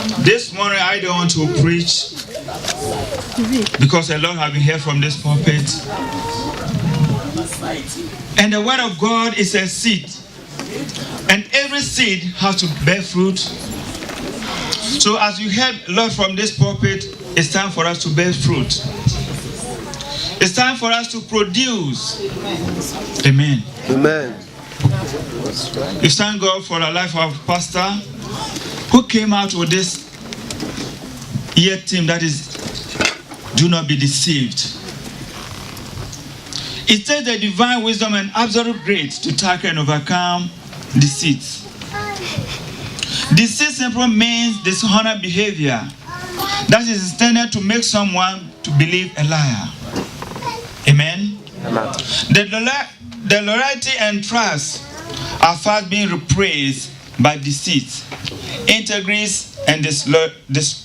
This morning I don't want to preach because a lot have been here from this pulpit. And the word of God is a seed. And every seed has to bear fruit. So as you heard a lot from this pulpit, it's time for us to bear fruit. It's time for us to produce. Amen. Amen. We thank God for the life of Pastor who came out with this year theme that is, do not be deceived. It takes the divine wisdom and absolute grace to tackle and overcome deceit. Deceit simply means dishonest behavior that is intended to make someone to believe a liar. Amen. The loyalty and trust are fast being replaced by deceit, integrity, and disloyalty.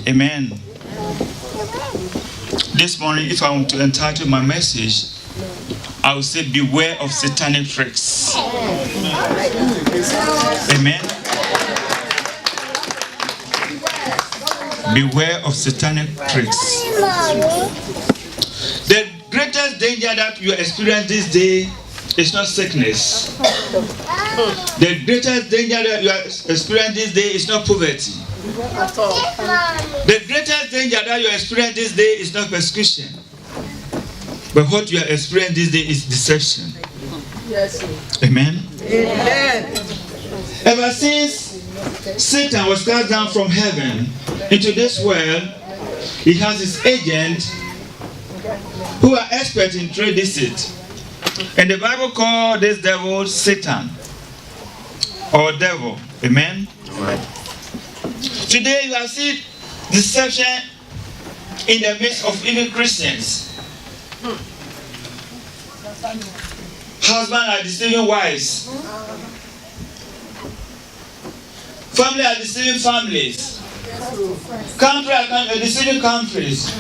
Amen. This morning, if I want to entitle my message, I will say, beware of satanic tricks. Amen. Beware of satanic tricks. The greatest danger that you experience this day is not sickness. The greatest danger that you are experiencing this day is not poverty. The greatest danger that you experience this day is not persecution. But what you are experiencing this day is deception. Yes. Amen. Amen. Ever since Satan was cast down from heaven into this world, he has his agents who are experts in trade deceit. And the Bible calls this devil Satan or devil. Amen. Amen. Today you have seen deception in the midst of even Christians. Husbands are deceiving wives. Families are deceiving families. Countries are deceiving countries.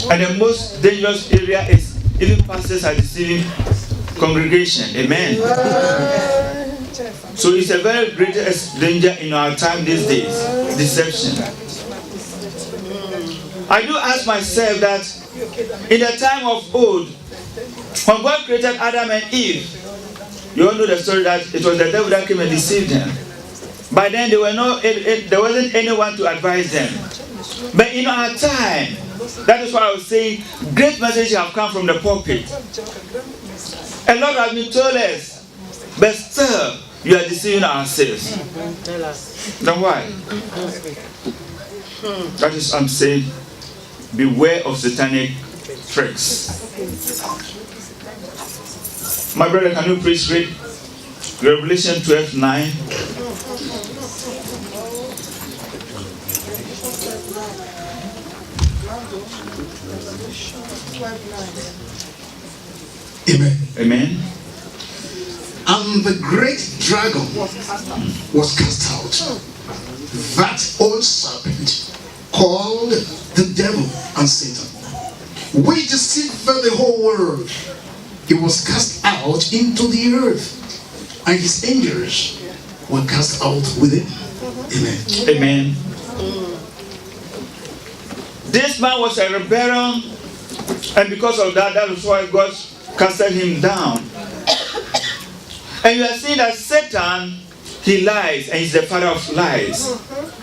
And the most dangerous area is even pastors are deceiving congregation. Amen. So it's a very greatest danger in our time these days, deception. I do ask myself that in the time of old, when God created Adam and Eve, you all know the story that it was the devil that came and deceived them. By then there wasn't anyone to advise them. But in our time, that is why I was saying, great messages have come from the pulpit. A lot have been told us, but still, you are deceiving ourselves. Then why? That is, I'm saying, beware of satanic tricks. My brother, can you please read Revelation 12:9? Amen. Amen. And the great dragon was cast out, that old serpent called the devil and Satan, which deceived the whole world. He was cast out into the earth, and his angels were cast out with him. Amen. Amen. This man was a rebellion, and because of that, that is why God casted him down. And you are seeing that Satan, he lies, and he's the father of lies.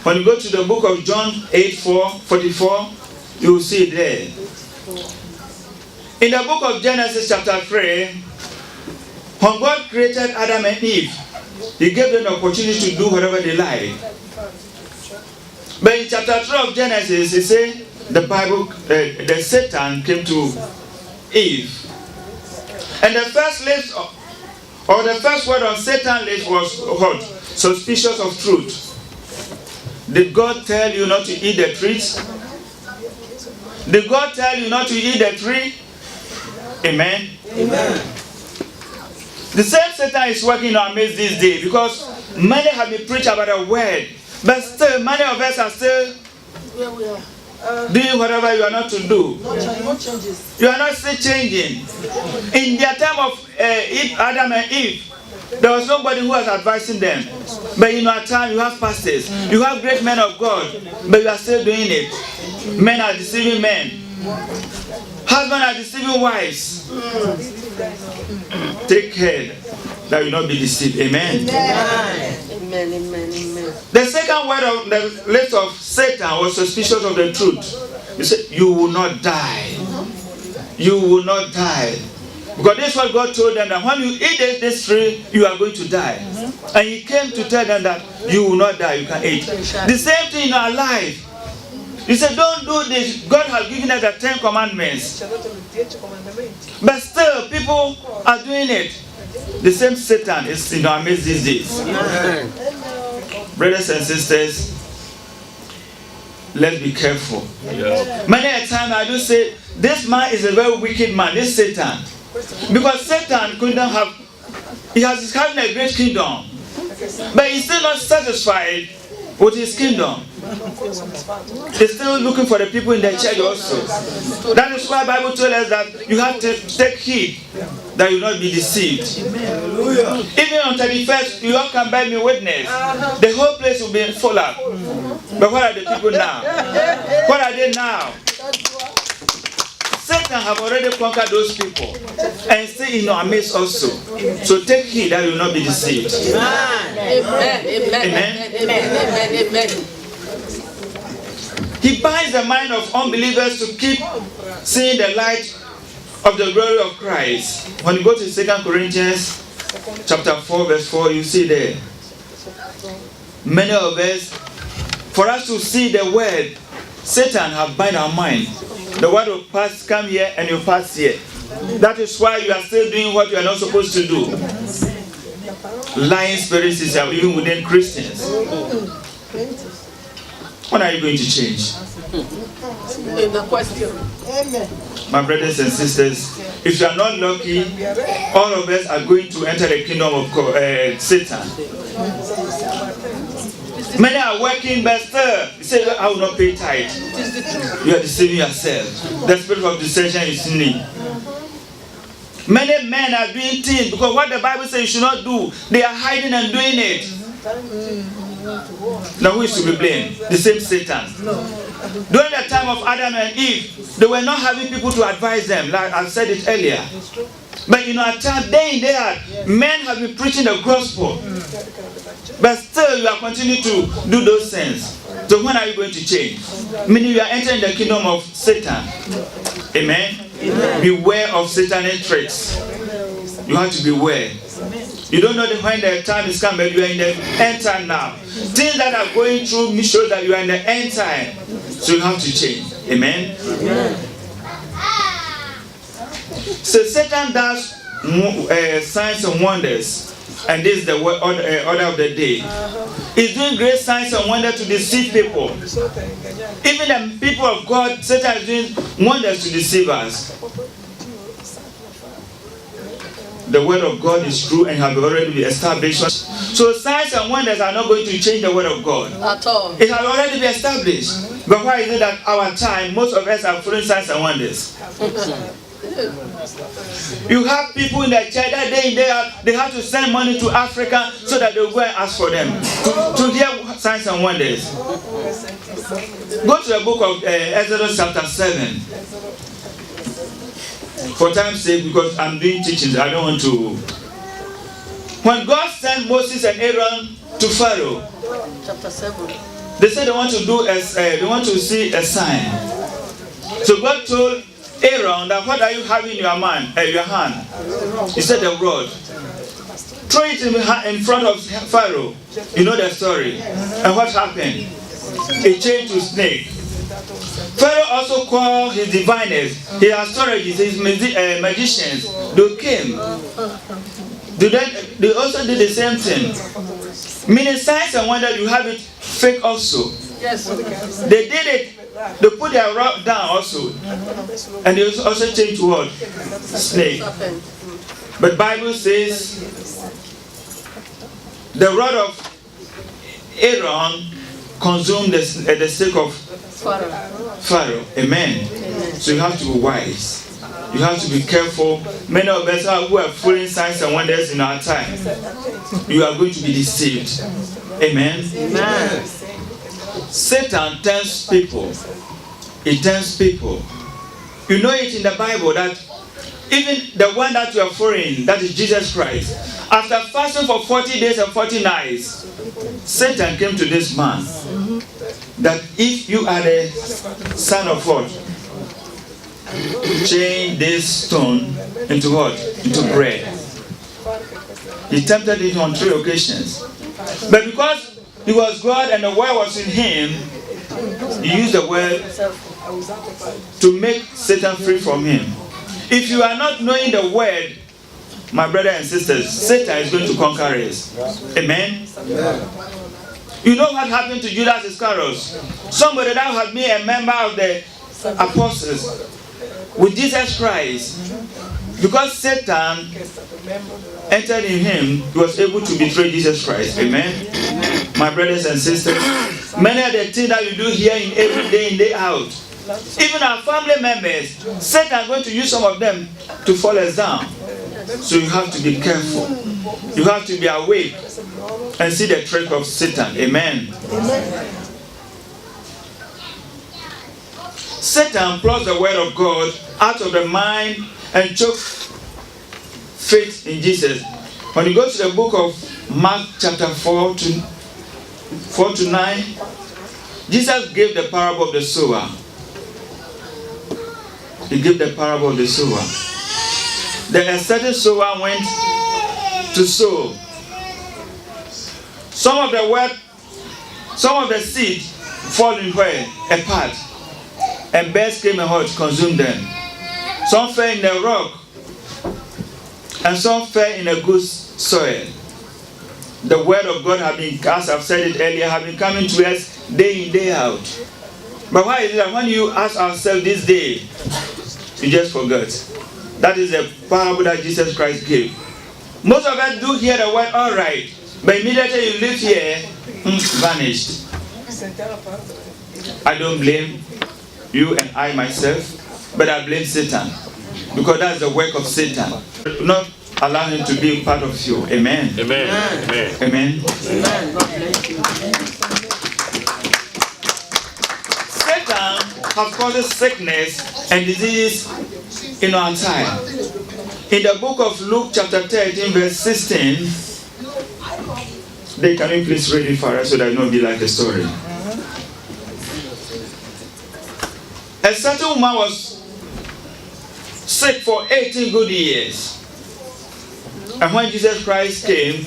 When you go to the book of John 8:44, you will see it there. In the book of Genesis chapter 3, when God created Adam and Eve, he gave them the opportunity to do whatever they like. But in chapter 3 of Genesis, he said, the Satan came to Eve. And the first lips, or the first word on Satan's lips was what? Suspicious of truth. Did God tell you not to eat the trees? Did God tell you not to eat the tree? Amen. Amen. The same Satan is working in our midst this day because many have been preached about the word, but still many of us are still doing whatever you are not to do. You are not still changing. In their time of Adam and Eve, There was nobody who was advising them. But in our time, you have pastors, you have great men of God, but you are still doing it. Men are deceiving men. Husbands are deceiving wives. Take care that you not be deceived. Amen. Amen. Amen. Amen. The second word of the list of Satan was suspicious of the truth. He said, you will not die. You will not die. Because this is what God told them, that when you eat this tree, you are going to die. And He came to tell them that you will not die, you can eat. The same thing in our life. He said, don't do this. God has given us the 10 commandments. But still, people are doing it. The same Satan is in our midst these days. Brothers and sisters, let's be careful. Many a time I do say, this man is a very wicked man, this Satan. Because Satan couldn't have, he's having a great kingdom. But he's still not satisfied with his kingdom. He's still looking for the people in the church also. That is why the Bible tells us that you have to take heed that you not be deceived. Even on 31st, you all can bear me witness. The whole place will be full up. But what are the people now? What are they now? Satan have already conquered those people and still in our midst also. So take heed that you will not be deceived. Amen. Amen. Amen. Amen. He binds the mind of unbelievers to keep seeing the light of the glory of Christ. When you go to 2 Corinthians chapter 4 verse 4, you see there. Many of us, for us to see the word, Satan have bind our mind. The word will pass, come here and you pass here. That is why you are still doing what you are not supposed to do. Lying spirits is even within Christians. When are you going to change? My brothers and sisters, if you are not lucky, all of us are going to enter the kingdom of Satan. Many are working, but still, you say, I will not pay tithe. You are deceiving yourself. The spirit of deception is in me. Many men are doing things because what the Bible says you should not do, they are hiding and doing it. Now who is to be blamed? The same Satan. During the time of Adam and Eve, they were not having people to advise them, like I said it earlier. But in our time, day in, day out, men have been preaching the gospel. But still, you are continuing to do those things. So when are you going to change? Meaning you are entering the kingdom of Satan. Amen? Amen. Beware of satanic tricks. You have to beware. You don't know when the time is coming, but you are in the end time now. Things that are going through show that you are in the end time. So you have to change. Amen? Amen. So Satan does signs and wonders. And this is the order of the day. He's doing great signs and wonders to deceive people. Even the people of God, Satan is doing wonders to deceive us. The word of God is true and have already been established. So signs and wonders are not going to change the word of God. At all. It has already been established. But why is it that our time, most of us are following signs and wonders? You have people in the church that day in day out, they have to send money to Africa so that they will go and ask for them to hear signs and wonders. Go to the book of Exodus chapter 7. For time's sake, because I'm doing teachings, I don't want to. When God sent Moses and Aaron to Pharaoh, chapter 7, they said they want to see a sign. So God told Aaron, that what are you having in your hand? He said the rod. Throw it in front of Pharaoh. You know the story. And what happened? It changed to snake. Pharaoh also called his diviners, his astrologers, his magicians. They came. They also did the same thing. Meaning signs and wonders, you have it fake also. Yes. They did it. They put their rod down also. And they also changed to what? Snake. But Bible says the rod of Aaron consumed the snake of Pharaoh. Amen. So you have to be wise. You have to be careful. Many of us who are following signs and wonders in our time, you are going to be deceived. Amen. Amen. Satan tempts people. He tempts people. You know it in the Bible that even the one that you are following, that is Jesus Christ, after fasting for 40 days and 40 nights, Satan came to this man that if you are the son of God, change this stone into what? Into bread. He tempted him on 3 occasions. But because he was God and the word was in him, he used the word to make Satan free from him. If you are not knowing the word, my brothers and sisters, Satan is going to conquer us. Amen? You know what happened to Judas Iscariot? Somebody that had been a member of the apostles with Jesus Christ. Because Satan entered in him, he was able to betray Jesus Christ. Amen? My brothers and sisters, many of the things that you do here in every day in, day out, even our family members, Satan is going to use some of them to fall us down. So you have to be careful. You have to be awake and see the trick of Satan. Amen. Satan plucks the word of God out of the mind and chokes faith in Jesus. When you go to the book of Mark chapter 4 to 9, Jesus gave the parable of the sower. He gave the parable of the sower. Then a certain sower went to sow. Some of the seed fall in where? A path. And birds came and consumed them. Some fell in the rock. And some fell in a good soil. The word of God has been, as I've said it earlier, have been coming to us day in, day out. But why is it that when you ask ourselves this day, you just forget? That is the parable that Jesus Christ gave. Most of us do hear the word all right, but immediately you leave here, vanished. I don't blame you and I myself, but I blame Satan. Because that's the work of Satan. Do not allow him to be part of you. Amen. Amen. Amen. Amen. God bless you. Satan has caused sickness and disease in our time. In the book of Luke chapter 13 verse 16, can you please read it for us so that it will not be like a story. A certain woman was sick for 18 good years. And when Jesus Christ came,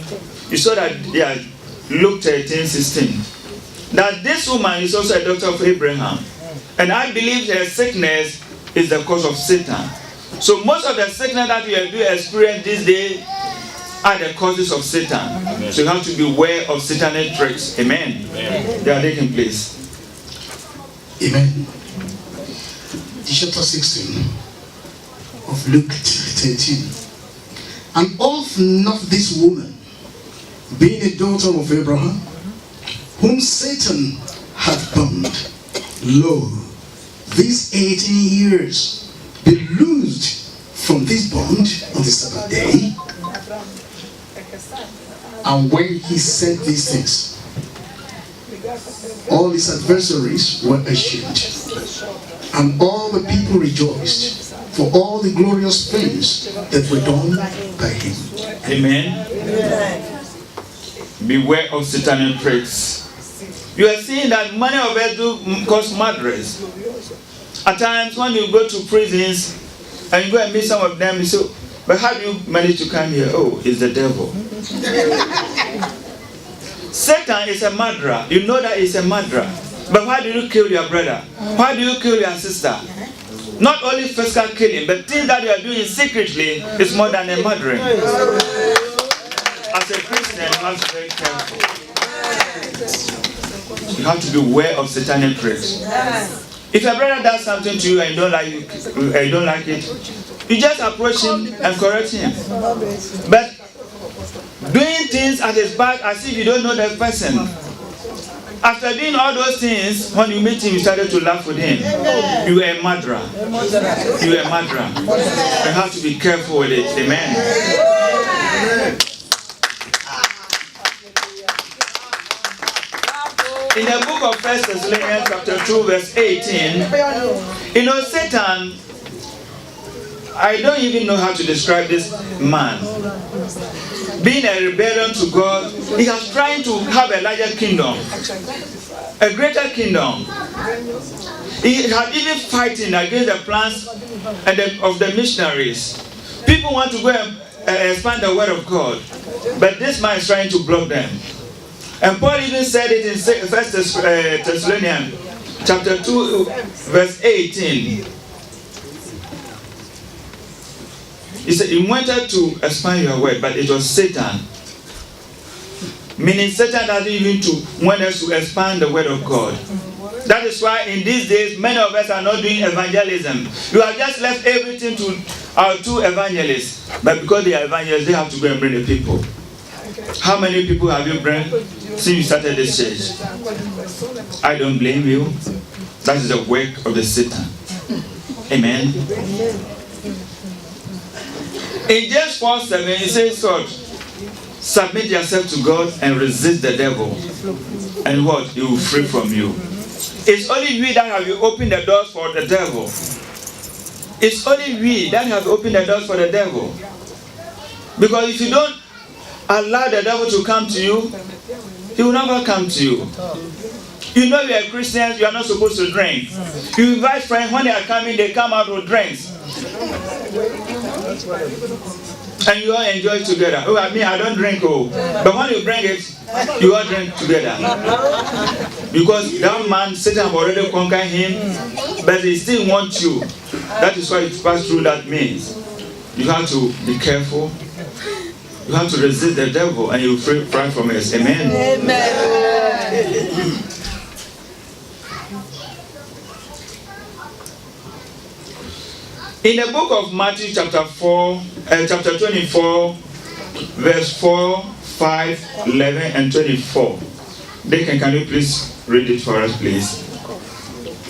you saw that Luke 13:16. That this woman is also a daughter of Abraham. And I believe her sickness is the cause of Satan. So most of the sickness that we do experience these days are the causes of Satan. Amen. So you have to be aware of satanic tricks. Amen. Amen. They are taking place. Amen. Chapter 16 of Luke 13. And often of this woman, being a daughter of Abraham, whom Satan had bound, lo, these 18 years be loosed from this bond on the Sabbath day. And when he said these things, all his adversaries were ashamed, and all the people rejoiced for all the glorious things that were done by him. Amen. Beware of satanic tricks. You are seeing that many of us do cause murderers. At times when you go to prisons and you go and meet some of them, you say, but how do you manage to come here? Oh, it's the devil. Satan is a murderer. You know that he's a murderer. But why do you kill your brother? Why do you kill your sister? Not only physical killing, but things that you are doing secretly is more than a murdering. As a Christian, you have to be very careful. You have to be aware of satanic tricks. If your brother does something to you and you don't like it, you just approach him and correct him. But doing things at his back as if you don't know the person, After doing all those things, when you meet him, you started to laugh with him. You were a murderer. You were a murderer. You have to be careful with it. Amen. In the book of 1 Thessalonians chapter 2 verse 18, Satan, I don't even know how to describe this man. Being a rebellion to God, he was trying to have a larger kingdom, a greater kingdom. He had even fighting against the plans of the missionaries. People want to go and expand the word of God, but this man is trying to block them. And Paul even said it in 1 Thessalonians chapter 2 verse 18. He said he wanted to expand your word, but it was Satan. Meaning Satan doesn't even want us to expand the word of God. That is why in these days many of us are not doing evangelism. You have just left everything to our two evangelists. But because they are evangelists, they have to go and bring the people. How many people have you brought since you started this church? I don't blame you. That is the work of the Satan. Amen. In James 4:7, it says, submit yourself to God and resist the devil. And what? He will free from you. It's only we that have opened the doors for the devil. It's only we that have opened the doors for the devil. Because if you don't allow the devil to come to you, he will never come to you. You know you are Christians, you are not supposed to drink. You invite friends, when they are coming, they come out with drinks. And you all enjoy it together. Oh, I mean, I don't drink, but when you bring it, you all drink together. Because that man, Satan have already conquered him, but he still wants you. That is why you pass through that means. You have to be careful. You have to resist the devil and you will free from us. Amen. Amen. In the book of Matthew chapter 24, verse 4, 5, 11, and 24. Deacon, can you please read it for us, please?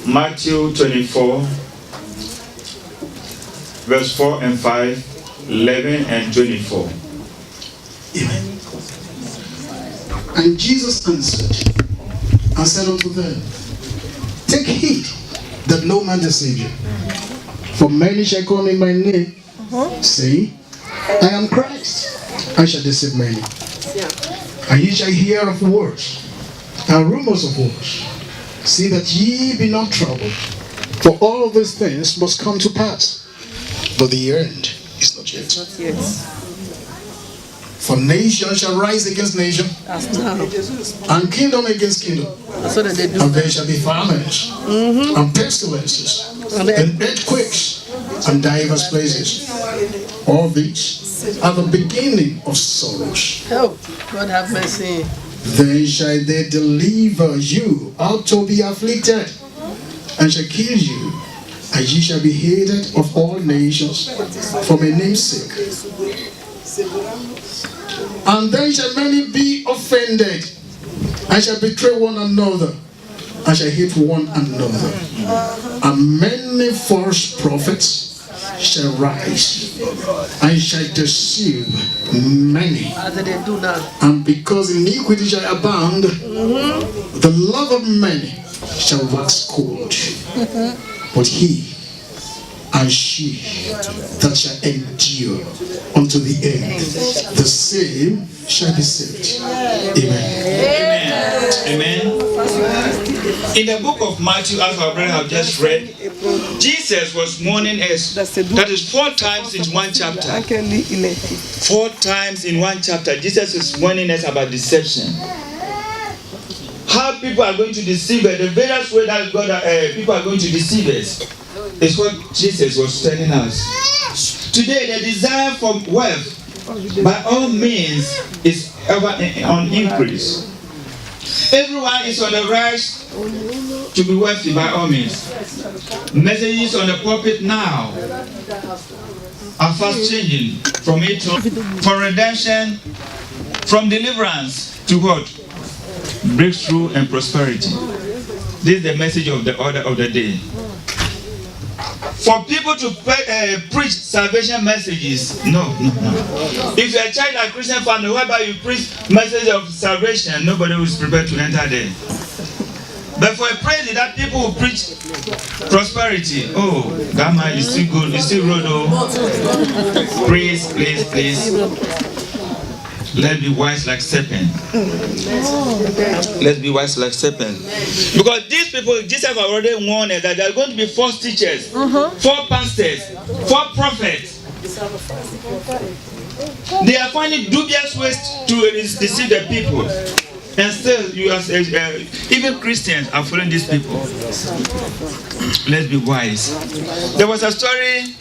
Matthew 24, verse 4 and 5, 11 and 24. Amen. And Jesus answered and said unto them, take heed that no man deceive you. For many shall come in my name, saying, I am Christ, and shall deceive many. And ye shall hear of wars, and rumors of wars. See that ye be not troubled, for all of these things must come to pass, but the end is not yet. For nation shall rise against nation, and kingdom against kingdom. And there shall be famines, and pestilences, and earthquakes, and divers places. All these are the beginning of sorrows. Oh, God have mercy. Then shall they deliver you out to be afflicted, and shall kill you, and ye shall be hated of all nations for my name's sake. And then shall many be offended, and shall betray one another, and shall hate one another. And many false prophets shall rise, and shall deceive many. And because iniquity shall abound, the love of many shall wax cold. But he and she that shall endure unto the end, the same shall be saved. Amen. Amen. In the book of Matthew, as our brother have just read, Jesus was warning us. That is 4 times in one chapter. 4 times in one chapter, Jesus is warning us about deception. How people are going to deceive us, the various ways that people are going to deceive us, is what Jesus was telling us. Today, the desire for wealth, by all means, is ever on increase. Everyone is on the rush to be wealthy by all means. Messages on the pulpit now are fast changing from redemption, from deliverance to what? breakthrough, and prosperity. This is the message of the order of the day. For people to preach salvation messages, no. If you're a child of Christian family, whereby you preach message of salvation, nobody is prepared to enter there. But for a praise that people will preach prosperity, oh, Gamma is still good, it's still road, oh. Please. Let's be wise like serpent. Let's be wise like serpent. Because these people, Jesus have already warned us that there are going to be false teachers, false pastors, false prophets. They are finding dubious ways to deceive the people. And still, you as even Christians are following these people. Let's be wise. There was a story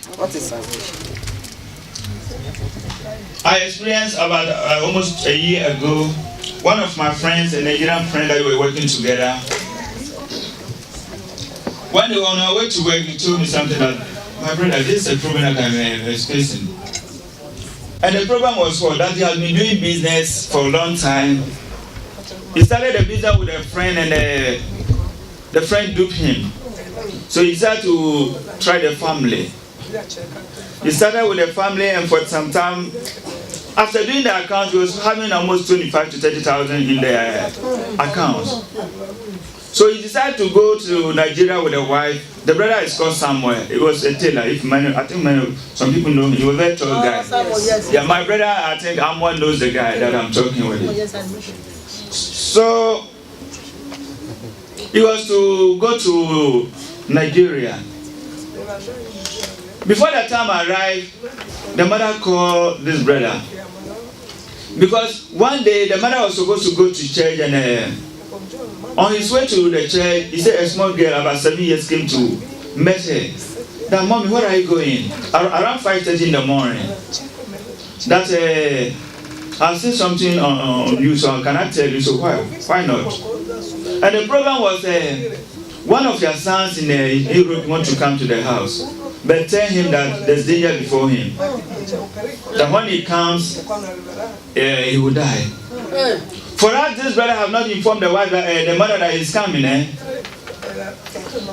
I experienced about almost a year ago. One of my friends, a Nigerian friend that we were working together, when they were on our way to work, he told me something that, my brother, this is a problem that I'm facing. And the problem was that he had been doing business for a long time. He started a business with a friend, and the friend duped him. So he decided to try the family. He started with the family, and for some time, after doing the account, he was having almost 25 to 30,000 in the accounts. So he decided to go to Nigeria with a wife. The brother is called Samuel. He was a tailor. I think some people know him. He was a very tall guy. Yeah, my brother, I think Amwan knows the guy that I'm talking with. So he was to go to Nigeria. Before the time arrived, the mother called this brother. Because one day the mother was supposed to go to church, and on his way to the church, he said a small girl about 7 years came to meet her. That, mommy, where are you going? Around 5:30 in the morning. That I've seen something on you, so can I tell you? So why not? And the problem was one of your sons in Europe want to come to the house, but tell him that there's danger before him. That when he comes, he will die. For us, this brother have not informed the wife, the mother, that he's coming.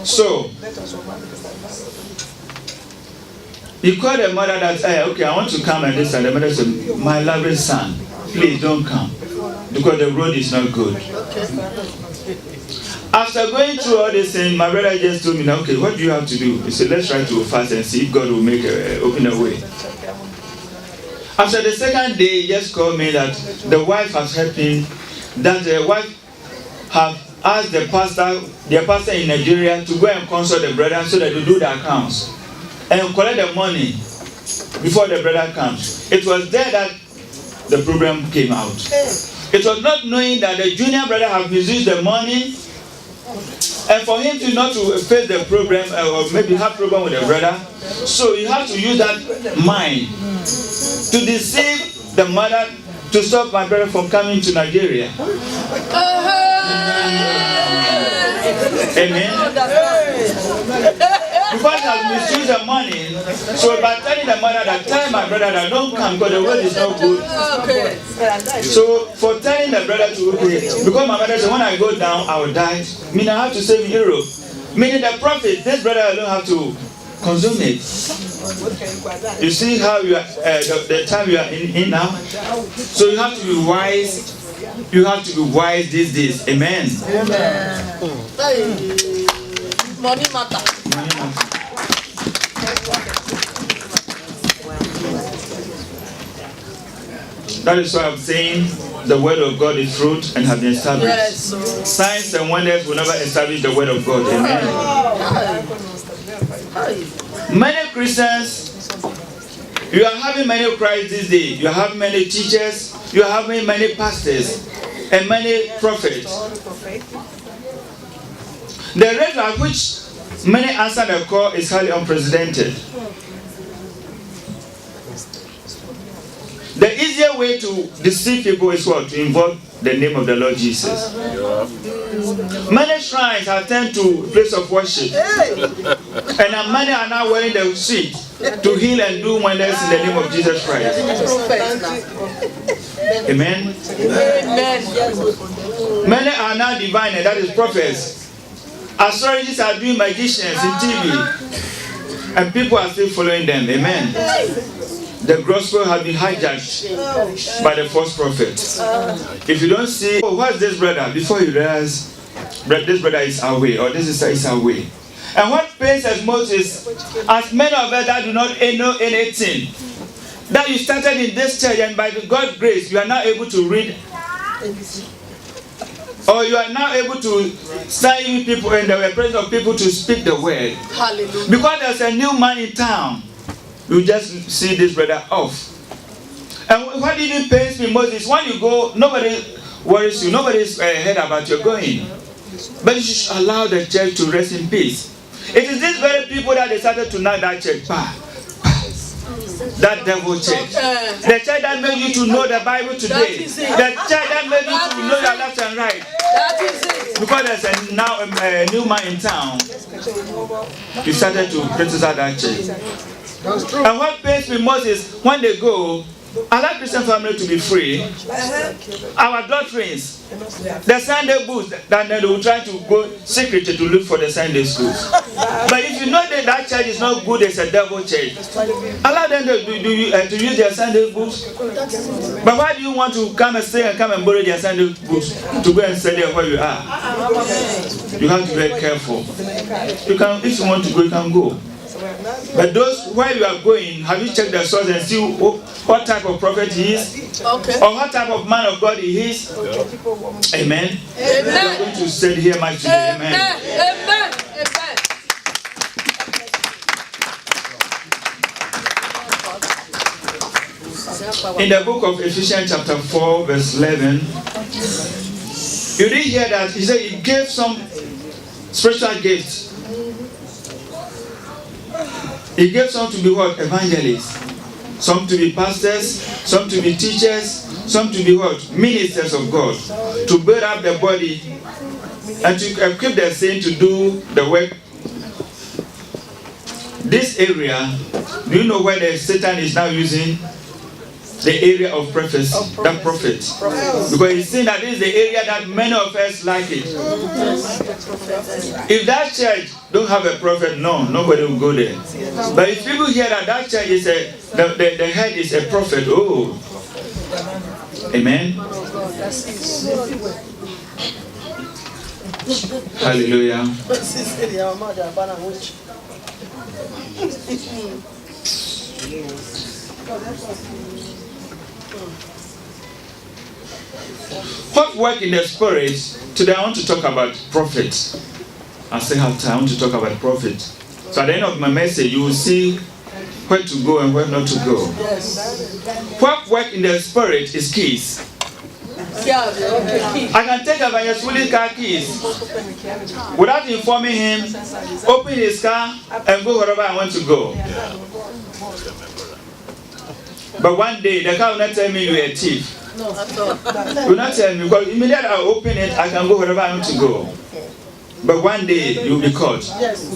So he called the mother that, okay, I want to come, and this, and the mother said, my lovely son, please don't come, because the road is not good. After going through all this thing, my brother just told me, okay, what do you have to do? He said, let's try to fast and see if God will make open a way. After the second day, he just called me that the wife has helped him, that the wife have asked their pastor in Nigeria to go and consult the brother so that they do the accounts and collect the money before the brother comes. It was there that the problem came out. It was not knowing that the junior brother have misused the money, and for him to not to face the problem or maybe have problem with the brother, so you have to use that mind to deceive the mother to stop my brother from coming to Nigeria. Amen. Because he has misused the money, so by telling the mother that, tell my brother that don't come because the road is not good. So for telling the brother to, okay, because my mother said when I go down I will die, meaning I have to save Europe. Meaning the profit, this brother don't have to consume it. You see how you are, the time you are in now? So you have to be wise. You have to be wise these days. Amen. Money matter. That is why I'm saying the word of God is truth and has been established. Yes. Signs and wonders will never establish the word of God. Amen. Many Christians, you are having many Christ these days. You are having many teachers. You are having many pastors and many prophets. The rate at which many answer the call is highly unprecedented. The easier way to deceive people is what? To invoke the name of the Lord Jesus. Many shrines have turned to a place of worship. And many are now wearing the sheet to heal and do wonders in the name of Jesus Christ. Amen. Many are now diviners, that is prophets. Astrologers are doing magicians in TV. And people are still following them. Amen. The gospel has been hijacked by the false prophet. If you don't see, oh, what's this brother? Before you realize, this brother is away, or this sister is away. And what pains us most is, as many of us that do not know anything, that you started in this church, and by God's grace, you are now able to read, or you are now able to stand with people in the presence of people to speak the word. Hallelujah. Because there's a new man in town, you just see this brother off. And what even pains me most is when you go, nobody worries you, nobody's heard about your going. But you should allow the church to rest in peace. It is these very people that decided to knock that church. That devil church. The church that made you to know the Bible today. The church that made you to know your left and right. That is it. Because there's now a new man in town. You started to criticize that church. And what pains me most is when they go, allow Christian family to be free. Our doctrines, the Sunday books, then they will try to go secretly to look for the Sunday schools. But if you know that church is not good, it's a devil church, allow them to use their Sunday books. But why do you want to come and stay and come and borrow their Sunday books to go and study where you are? You have to be very careful. You can, if you want to go, you can go. But those where you are going, have you checked the source and see what type of prophet he is? Okay. Or what type of man of God he is? Okay. Amen. Amen. We are going to study here much today. Amen. Amen. Amen. In the book of Ephesians chapter 4 verse 11, you did hear that he said he gave some spiritual gifts. He gave some to be what? Evangelists. Some to be pastors, some to be teachers, some to be what? Ministers of God. To build up the body and to equip the saints to do the work. This area, do you know where the Satan is now using? The area of prophecy, that prophet. Because he's saying that this is the area that many of us like it. If that church don't have a prophet, no, nobody will go there. But if people hear that church is the head is a prophet, oh, amen. Hallelujah. What work in the spirit? Today I want to talk about prophets. I still have time. I want to talk about prophets. So at the end of my message, you will see where to go and where not to go. What work in the spirit is keys. I can take Evangelist Willie's car keys without informing him, open his car and go wherever I want to go. But one day the car will not tell me you're a thief. No, at all. You will not tell me, because immediately I open it, I can go wherever I want to go. But one day you'll be caught. Yes.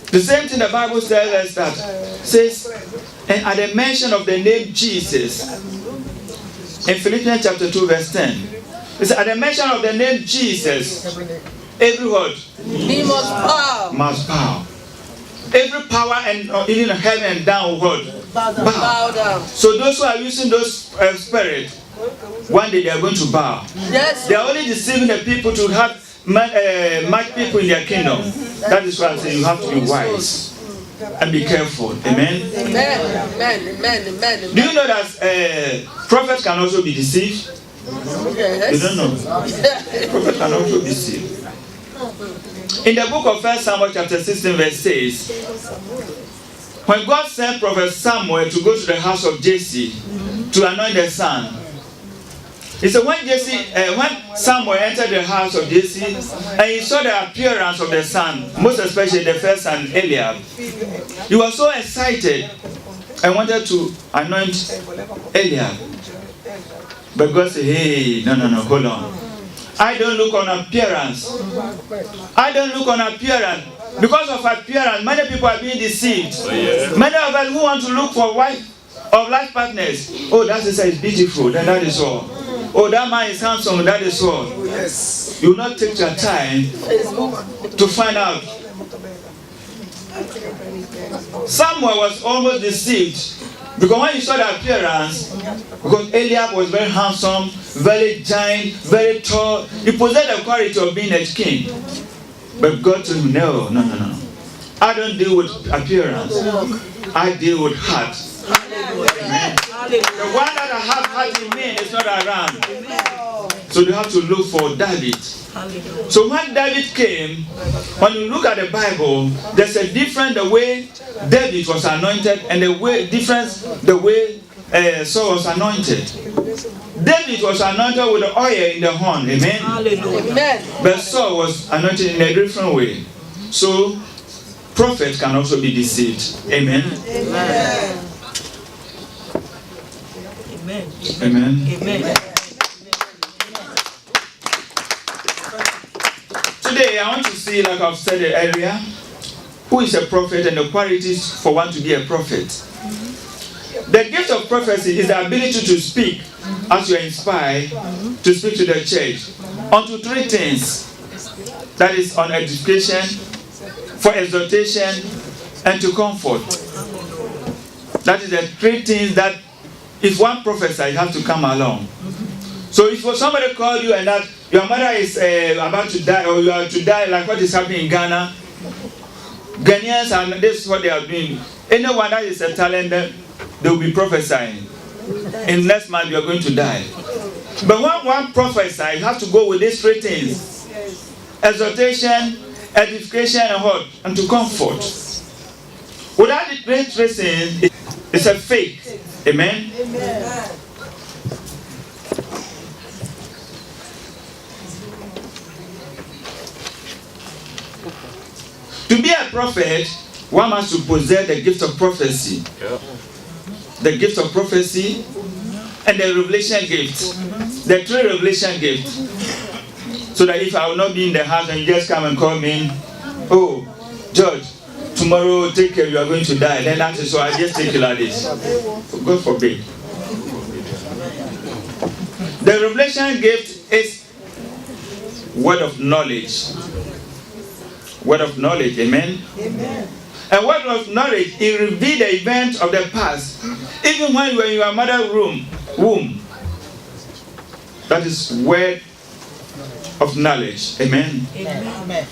The same thing the Bible tells us that says, and at the mention of the name Jesus, in Philippians chapter 2 verse 10, it says, at the mention of the name Jesus, every word He must bow. must bow. Every power and even heaven and down word Bow down. So those who are using those spirits, one day they are going to bow. Yes. They are only deceiving the people to have much people in their kingdom. That is why I say you have to be wise and be careful. Amen. Amen. Amen. Amen. Amen. Do you know that prophets can also be deceived? Yes. You don't know. Prophets can also be deceived. In the book of 1 Samuel chapter 16 verse says, when God sent Prophet Samuel to go to the house of Jesse to anoint the son, he said when Samuel entered the house of Jesse and he saw the appearance of the son, most especially the first son Eliab, he was so excited and wanted to anoint Eliab. But God said, hey, no, hold on. I don't look on appearance. I don't look on appearance. Because of appearance, many people are being deceived. Oh, yeah. Many of us who want to look for wife of life partners. Oh, that is beautiful. Then that is all. oh, that man is handsome, that is all. Yes. You will not take your time to find out. Samuel was almost deceived because when he saw the appearance, because Eliab was very handsome, very giant, very tall, he possessed the quality of being a king. But God told him, no. I don't deal with appearance. I deal with heart. Amen. The one that I have heart in me is not around. So you have to look for David. So when David came, when you look at the Bible, there's a difference the way David was anointed and the way Saul was anointed. David was anointed with the oil in the horn. Amen. Amen. But Saul was anointed in a different way. So prophets can also be deceived. Amen. Amen. Amen. Amen. Today I want to see, like I've said earlier, who is a prophet and the qualities for one to be a prophet. The gift of prophecy is the ability to speak as you are inspired to speak to the church unto three things. That is on edification, for exhortation, and to comfort. That is the three things that if one prophesy, you have to come along. So if somebody call you and that your mother is about to die or you are to die, like what is happening in Ghana, Ghanaians, and this is what they are doing. Anyone that is a talent, they will be prophesying. In next month, you are going to die. But when one prophesy, you have to go with these three things: exhortation, edification, and what? And to comfort. Without the three things, it's a fake. Amen? Amen. To be a prophet, one must to possess the gift of prophecy. Yeah. The gift of prophecy and the revelation gift. The three revelation gifts. So that if I will not be in the house and you just come and call me, oh, George, tomorrow take care, you are going to die. Then that is why I just take you like this. God forbid. The revelation gift is word of knowledge. Word of knowledge, amen? Amen. And word of knowledge, it reveals the events of the past. Even when you were in your mother's womb. That is word of knowledge, amen? Amen.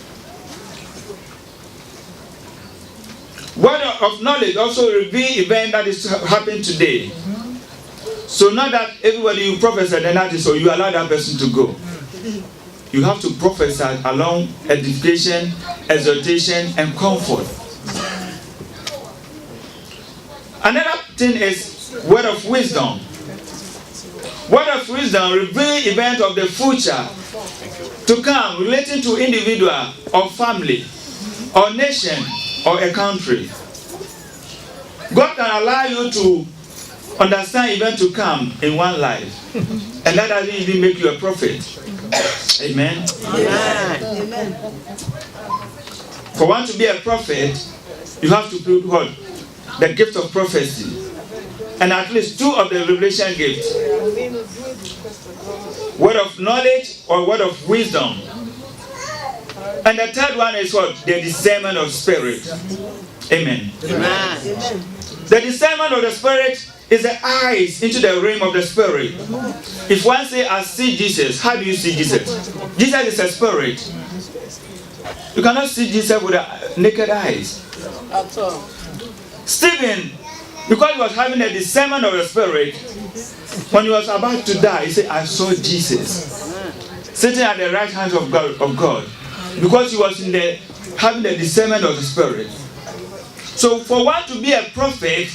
Word of knowledge also reveals events that is happening today. So not that everybody you prophesy, then that is so you allow that person to go. You have to prophesy along edification, exhortation, and comfort. Another thing is word of wisdom. Word of wisdom reveals events of the future to come relating to individual or family or nation or a country. God can allow you to understand events to come in one life. And that doesn't even make you a prophet. Amen. Amen. For one to be a prophet, you have to do what? The gift of prophecy. And at least two of the revelation gifts. Word of knowledge or word of wisdom. And the third one is what? The discernment of spirit. Amen. Amen. The discernment of the spirit is the eyes into the realm of the spirit. If one say, I see Jesus, how do you see Jesus? Jesus is a spirit. You cannot see Jesus with the naked eyes. At all. Stephen, because he was having a discernment of the spirit, when he was about to die, he said, I saw Jesus sitting at the right hand of God, because he was having the discernment of the spirit. So for one to be a prophet,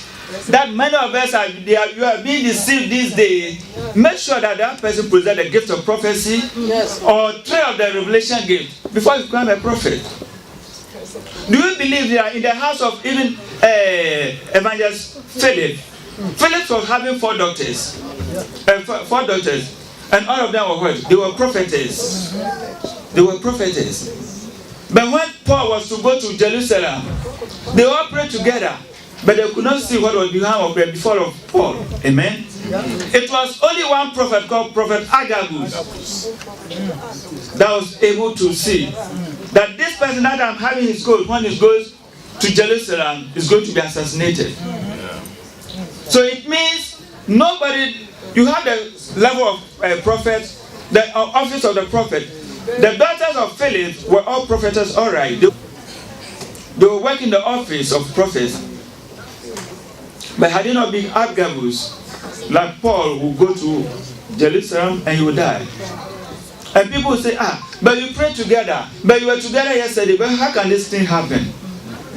that many of us you are being deceived these days, make sure that that person possesses the gift of prophecy, yes, or three of the revelation gift before you become a prophet. Do you believe that in the house of even Evangelist Philip? Philip was having four daughters, and all of them were what? They were prophetess. They were prophetess. But when Paul was to go to Jerusalem, they all prayed together, but they could not see what was behind of the before of Paul. Amen. It was only one prophet called Prophet Agabus that was able to see that this person that I'm having his gold, when he goes to Jerusalem, is going to be assassinated. So it means nobody, you have the level of prophet, the office of the prophet. The daughters of Philip were all prophetess, all right. They were working in the office of prophets. But had it not been Agabus, like Paul would go to Jerusalem and he would die. And people would say, but you prayed together, but you were together yesterday, but how can this thing happen?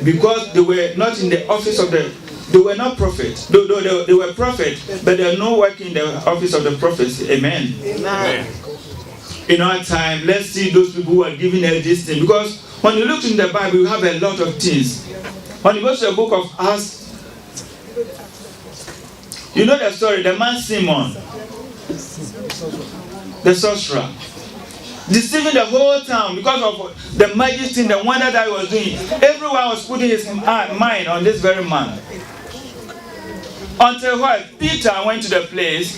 Because they were not in the office of they were not prophets. They were prophets, but they are not working in the office of the prophets. Amen. Amen. In our time, let's see those people who are giving us this thing. Because when you look in the Bible, you have a lot of things. When you go to the book of Acts, you know the story, the man Simon, the sorcerer, deceiving the whole town because of the magic thing, the wonder that he was doing. Everyone was putting his mind on this very man. Until what? Peter went to the place.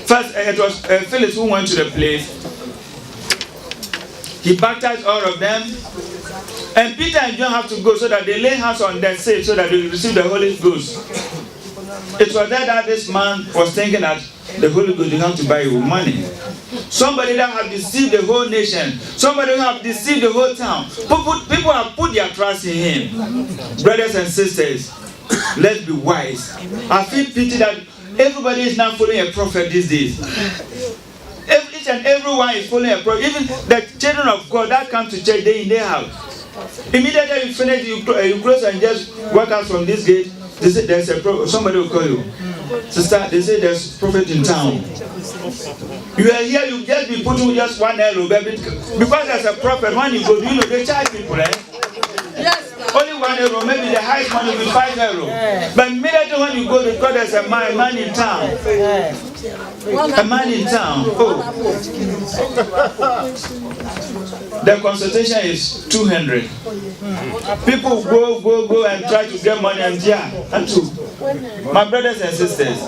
First, it was Philip who went to the place. He baptized all of them. And Peter and John have to go so that they lay hands on them, saved, so that they will receive the Holy Ghost. It was there that this man was thinking that the Holy Ghost you have to buy with money. Somebody that have deceived the whole nation. Somebody who have deceived the whole town. People have put their trust in him. Brothers and sisters, let's be wise. I feel pity that everybody is now following a prophet these days. Each and everyone is following a prophet. Even the children of God that come to church day in day out. Immediately you finish, you close and just walk out from this gate. They say there's a prophet. Somebody will call you. Sister, they say there's a prophet in town. You are here, you just be putting just one arrow. Because there's a prophet, when you go, you know, they charge people, eh? Yes. Only one arrow, maybe the highest one will be 5 euros. But immediately when you go, because there's a man in town. A man in town. Oh. The consultation is 200. People go and try to get money and and to. My brothers and sisters,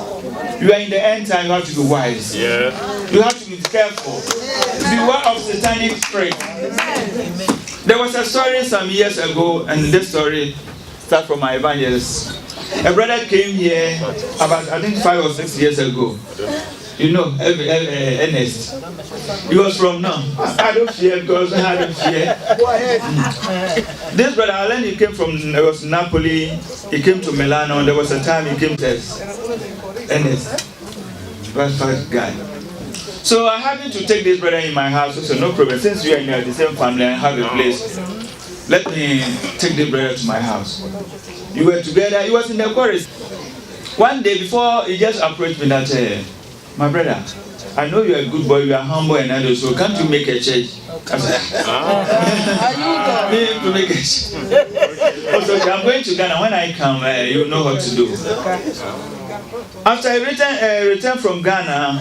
you are in the end time, you have to be wise. Yeah. You have to be careful. Beware of satanic spirit. There was a story some years ago, and this story starts from my evangelist. A brother came here about, I think, 5 or 6 years ago. You know, Ernest. He was from now. I don't fear because I don't fear. Go ahead. This brother Alan, he came from, it was Napoli. He came to Milano. There was a time he came to Ernest. Very fast guy. So I happened to take this brother in my house. So no problem. Since we are in the same family and have a place, let me take this brother to my house. We were together. He was in the chorus. One day before, he just approached me that, my brother, I know you are a good boy, you are humble and others, so can't you make a church? I said, to make a church. Also, I'm going to Ghana. When I come, you know what to do. After I returned from Ghana,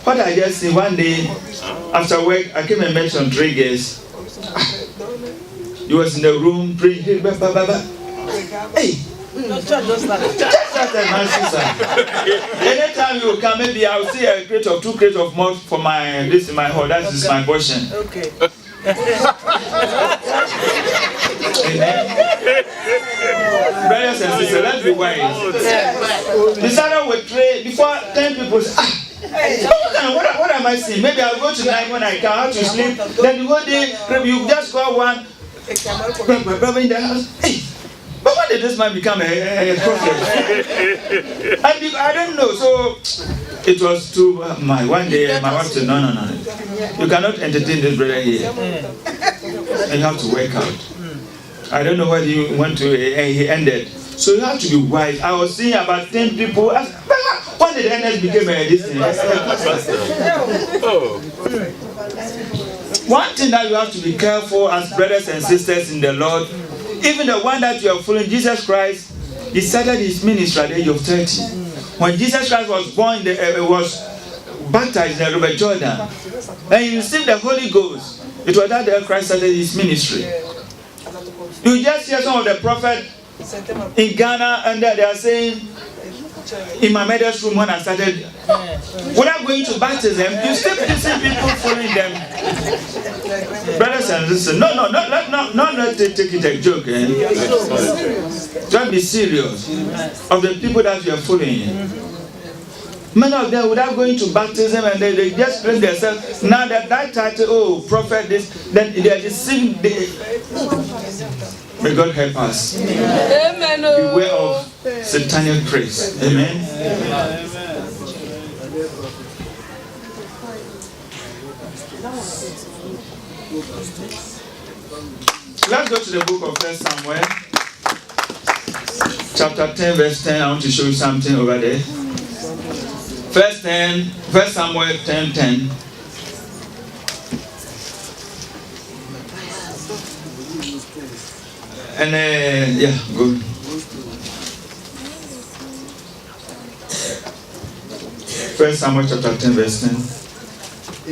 what I just see one day, after work, I came and met some 3 guests. He was in the room praying. Hey! Just my sister. Anytime you come, maybe I'll see a crate or 2 crates of malt for this in my hall. That is my portion. Okay. Amen. Brothers and sisters, let's be wise. The Sarah will pray before 10 people say, what am I seeing? Maybe I'll go tonight when I come out to sleep. Then the whole day, you just got one brother in the house. Hey, but when did this man become a prophet? I don't know. So it was to my one day, my wife said, no. You cannot entertain this brother here. And you have to work out. I don't know what he went to, he ended. So you have to be wise. I was seeing about 10 people. When did Ernest become a distance? One thing that you have to be careful as brothers and sisters in the Lord, even the one that you are following, Jesus Christ, he started his ministry at the age of 30. When Jesus Christ was born, was baptized in the River Jordan, and he received the Holy Ghost. It was that day Christ started his ministry. You just hear some of the prophets in Ghana, and they are saying, in my mother's room when I started, without going to baptism, you still see people following them. Brothers and sisters, not take it a joke. Don't be serious of the people that you are following. Many of them, without going to baptism, and they just claim themselves. Now that title, oh, prophet, this, then they are deceiving. May God help us. Amen. Beware of satanic praise. Amen. Let's go to the book of 1 Samuel, chapter 10, verse 10. I want to show you something over there. 1 Samuel 10:10. And yeah, good. 1 Samuel chapter 10, verse 10.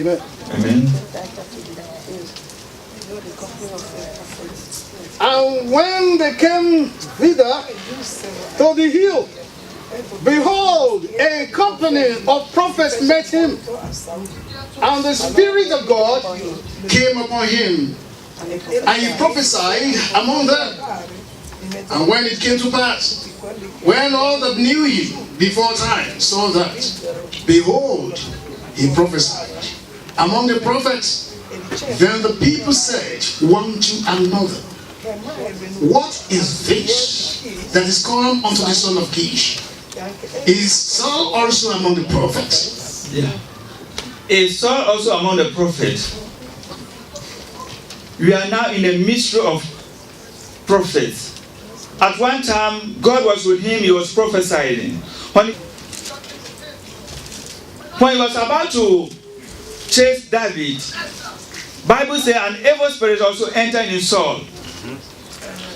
Amen. Amen. And when they came thither to the hill, behold, a company of prophets met him, and the Spirit of God came upon him, and he prophesied among them. And when it came to pass, when all that knew him before time saw that, behold, he prophesied among the prophets, then the people said one to another, what is this that is come unto the son of Kish? Is Saul also among the prophets? Yeah. Is Saul also among the prophets? We are now in the mystery of prophets. At one time, God was with him, he was prophesying. When he was about to chase David, Bible says an evil spirit also entered in Saul.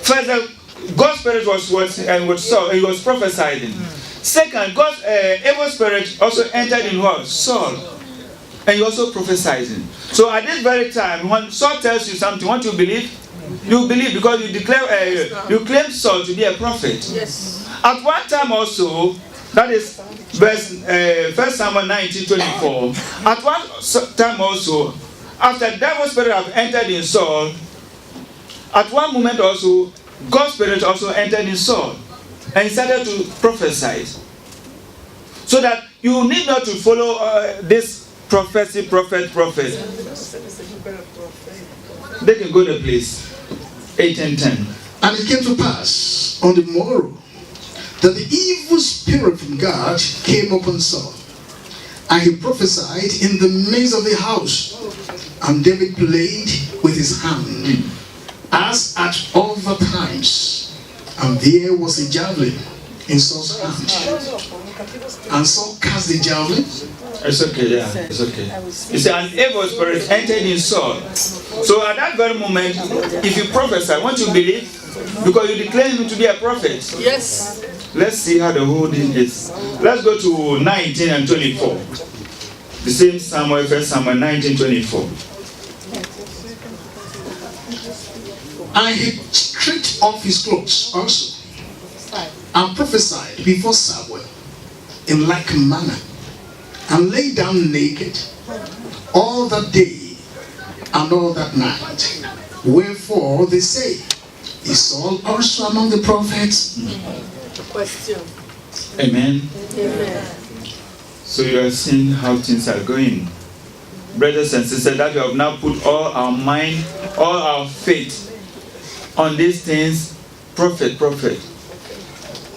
First, God's spirit was with Saul, he was prophesying. Second, God's evil spirit also entered in what? Saul. And he also prophesizing. So at this very time, when Saul tells you something, what you believe? You believe because you declare, you claim Saul to be a prophet. Yes. At one time also, that is verse 1 Samuel 19:24. At one time also, after the devil spirit have entered in Saul, at one moment also, God's spirit also entered in Saul, and he started to prophesy. So that you need not to follow this prophet. They can go to place 8 and 10. And it came to pass on the morrow that the evil spirit from God came upon Saul, and he prophesied in the midst of the house, and David played with his hand, as at other times, and there was a javelin in Saul's hand, and Saul cast the javelin. It's okay, yeah, it's okay. You see, an evil spirit entered in Saul. So at that very moment, if you prophesy, won't you believe? Because you declare him to be a prophet. Yes. Let's see how the whole thing is. Let's go to 19 and 24. The same Samuel, 1 Samuel 19:24. And he stripped off his clothes also, and prophesied before Samuel in like manner, and lay down naked all that day and all that night. Wherefore they say, is Saul also among the prophets? Question. Amen. Amen. So you are seeing how things are going. Brothers and sisters, that we have now put all our mind, all our faith on these things, prophet.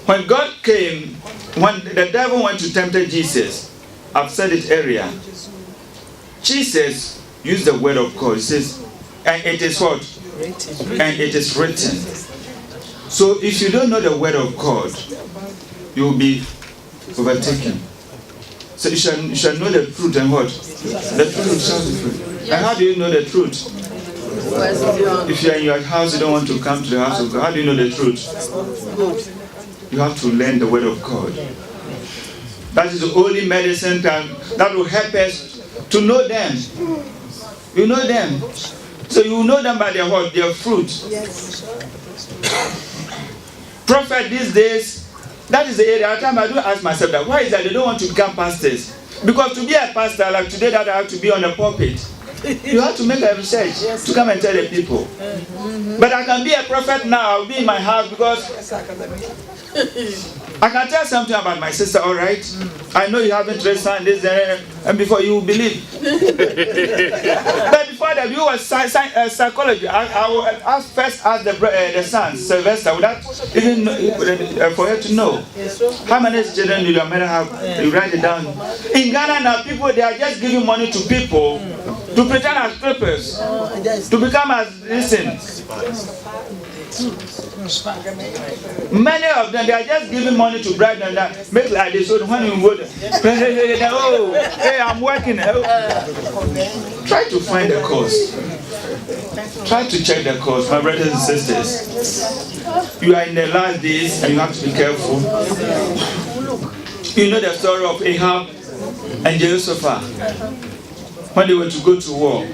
When God came, when the devil went to tempt Jesus, I've said it earlier, Jesus used the word of God. He says, and it is what? And it is written. So if you don't know the word of God, you will be overtaken. So you shall know the truth, and what? The truth will set you free. And how do you know the truth? If you are in your house, you don't want to come to the house of God. How do you know the truth? You have to learn the word of God. That is the only medicine that will help us to know them. You know them. So you know them by their what? Their fruit. Yes. Prophet these days, That is the area. At times I do ask myself that why is that they don't want to become pastors? Because to be a pastor, like today that I have to be on the pulpit, you have to make a research to come and tell the people. But I can be a prophet now. I'll be in my house because I can tell something about my sister, all right? I know you haven't read this, and before you will believe. But before that, you were psychology. I will first ask the son, Sylvester, without even for her to know. How many children do your mother have? You write it down. In Ghana now, people, they are just giving money to people to pretend as strippers, to become as, listen. Many of them, they are just giving money to bribe them that make like this. So when you go there, oh, hey, I'm working. Try to find the cause. Try to check the cause, my brothers and sisters. You are in the last days and you have to be careful. You know the story of Ahab and Jehoshaphat when they were to go to war.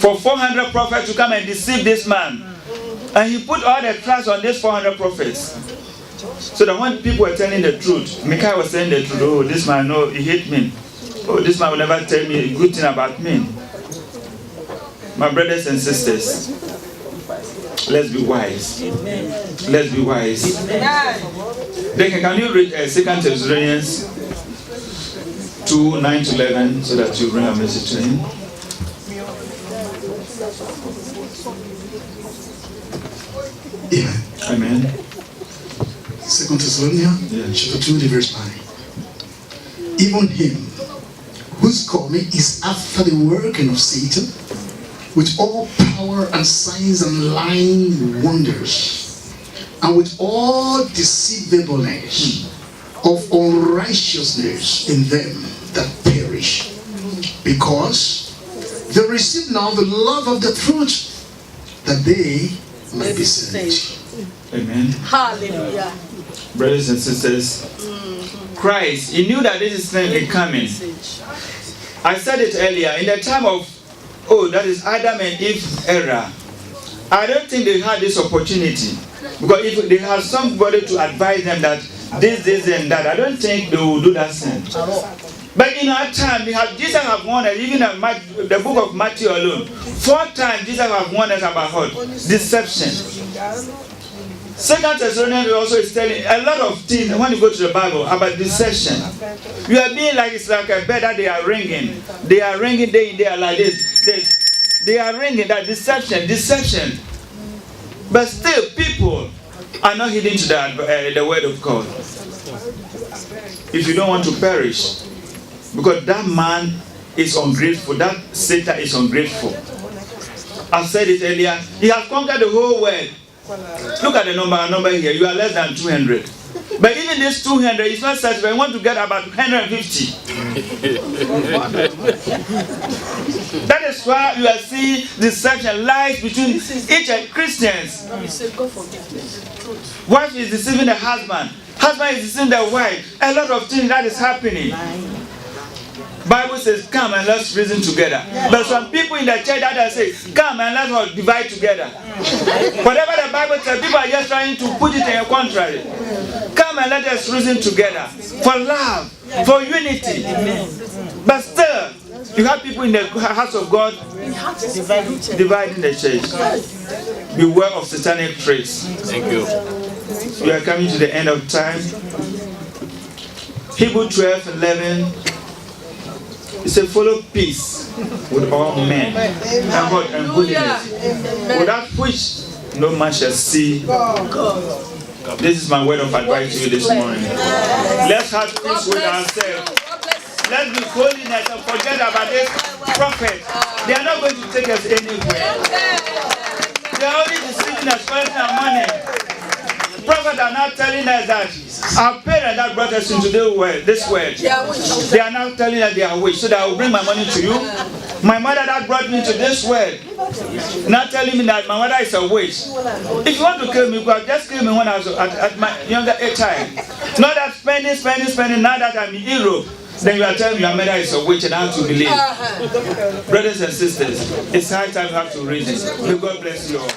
For 400 prophets to come and deceive this man. And he put all the trust on these 400 prophets. So that when people were telling the truth, Micaiah was saying the truth. Oh, this man, no, he hate me. Oh, this man will never tell me a good thing about me. My brothers and sisters, let's be wise. Let's be wise. Then can you read 2 Thessalonians 2:9-11 so that you bring a message to him? Amen. Amen. 2 Thessalonians chapter 2, verse 9. Even him whose coming is after the working of Satan, with all power and signs and lying wonders, and with all deceivableness of unrighteousness in them that perish, because they receive not the love of the truth, that they might be saved. Amen. Hallelujah. Brothers and sisters, Christ, he knew that this is thing coming. I said it earlier, in the time of, that is Adam and Eve era, I don't think they had this opportunity. Because if they had somebody to advise them that this, and that, I don't think they will do that thing. But in our time, Jesus have warned us, even in the book of Matthew alone, 4 times Jesus have warned us about what? Deception. 2 Thessalonians also is telling a lot of things when you go to the Bible about deception. You are being like, it's like a bell that they are ringing. They are ringing day in, day out like this. They are ringing that deception. But still, people are not heeding to the word of God. If you don't want to perish, because that man is ungrateful, that Satan is ungrateful. I said it earlier, he has conquered the whole world. Look at the number here, you are less than 200. But even this 200 is not satisfied. I want to get about 150. That is why you are seeing deception lies between each and Christians. Wife is deceiving the husband. Husband is deceiving the wife. A lot of things that is happening. Bible says, come and let's reason together. But some people in the church that say, come and let's divide together. Whatever the Bible says, people are just trying to put it in a contrary. Come and let us reason together for love, for unity. But still, you have people in the house of God dividing the church. Beware of satanic tricks. Thank you. We are coming to the end of time. Hebrews 12:11. It says, follow peace with all men and God and holiness, without which no man shall see God. This is my word of advice to you this morning. Let's have peace with ourselves. Let's be holiness and forget about this prophet. They are not going to take us anywhere. They are only deceiving us, collecting our money. Prophets are now telling us that our parents that brought us into this world, they are now telling us they are witch, so that I will bring my money to you. My mother that brought me into this world, now telling me that my mother is a witch. If you want to kill me, you could just kill me when I was at my younger age time. Not that spending, now that I'm in Europe, then you are telling me your mother is a witch and I have to believe. Brothers and sisters, it's high time you have to read it. May God bless you all.